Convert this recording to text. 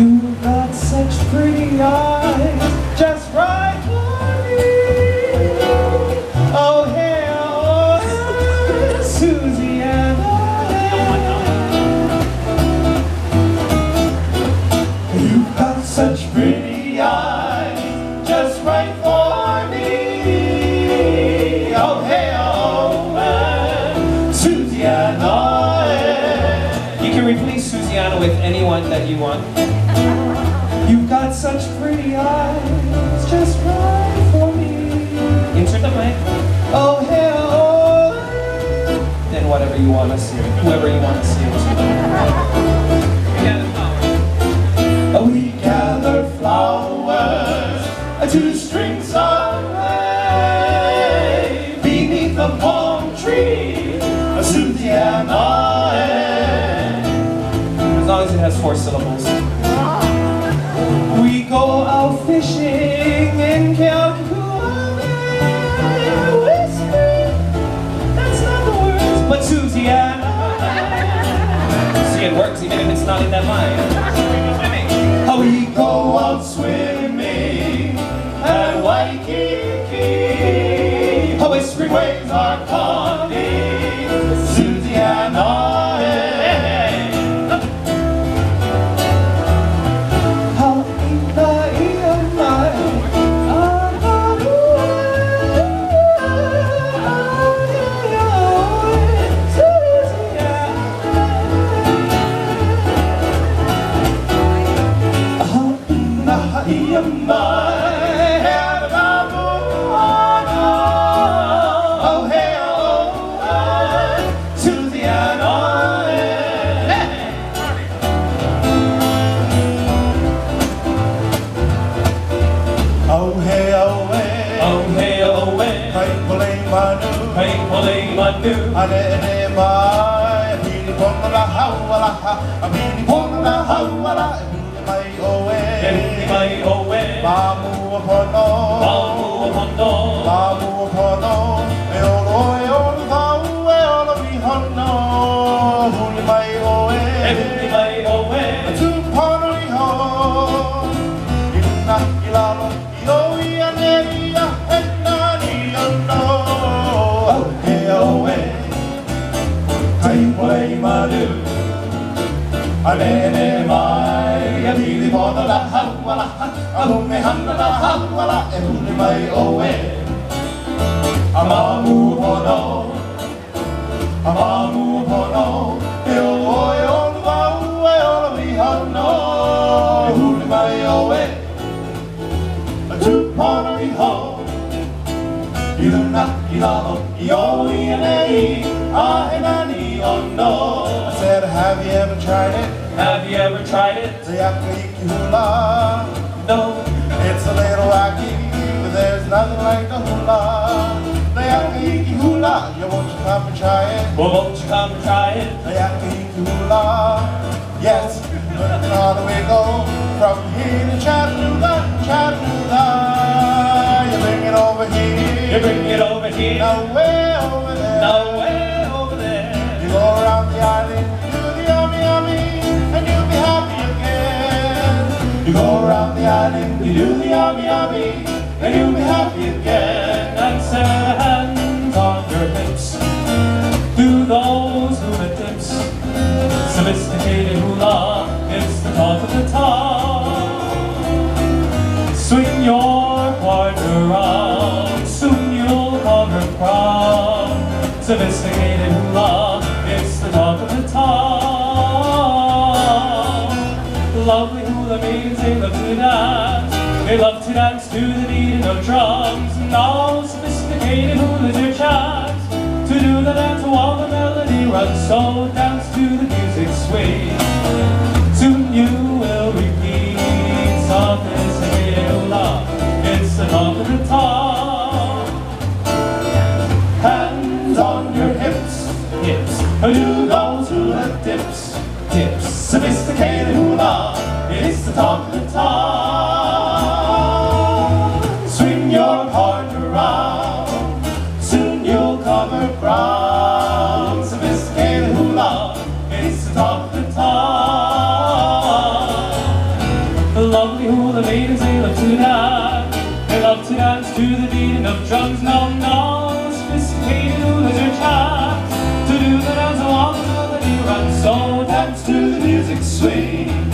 You've got such pretty eyes, just right for me. Oh, hey, oh, Susie and I. You've got such pretty eyes, just right for me. Oh, hey, oh, Susie and I. You can replace Susiana with anyone that you want. You've got such pretty eyes, just right for me. Insert the mic. Oh, hey, oh. Then whatever you want to sing, whoever you want to sing to. We gather flowers, two strings away, beneath the palm tree, Susie and I. As long as it has 4 syllables. We go out fishing in Calcutta, whispering, that's not the words, but Susie and I. See, it works even if it's not in that line. How we go out swimming at Waikiki, how whispering waves are calling, Susie and I. Ane mai, pili pona la hawala, pili pona la hawala, mai oe, mamu pono, e olo tau e olo mihono, huli mai oe, tu pono iho, ina ilalo, ioi aneria, enani ono, oe oe. Play manu, alene mai, a pili pona la hawala, a hume hana la hawala, e huli mai oe. A mamu pono, e olo wau e olo mihano, e huli mai oe. A tu pono iho, iluna ilalo, ioi anei, ahenani. Oh no. I said, have you ever tried it? Have you ever tried it? The Yakuiki hula. No. It's a little wacky, but there's nothing like the hula. The Yakuiki hula, you won't you come and try it? Well, won't you come and try it? The Yakuiki hula. Yes, but all the way go from here to Chattanooga. You bring it over here. You bring it over here. No way over there. No way over there. Go around the island, do the yummy, and you'll be happy again. You go around the island, you do the yummy, and you'll be happy again. And set hands on your hips, do those hula dips. Sophisticated hula, it's the talk of the town. Swing your partner around, soon you'll come her crown. Sophisticated hula, it's the talk of the town. Lovely hula means they love to dance. They love to dance to the beating of drums. Now sophisticated hula's your chance to do the dance while the melody runs. So dance to the music swing. Soon you will repeat. Sophisticated hula, it's the talk of the town. Hands on your hips, do those hula dips. Sophisticated hula, it's the talk of the town. Swing your partner around, soon you'll cover ground. Sophisticated hula, it's the talk of the town. dance to the music's swing.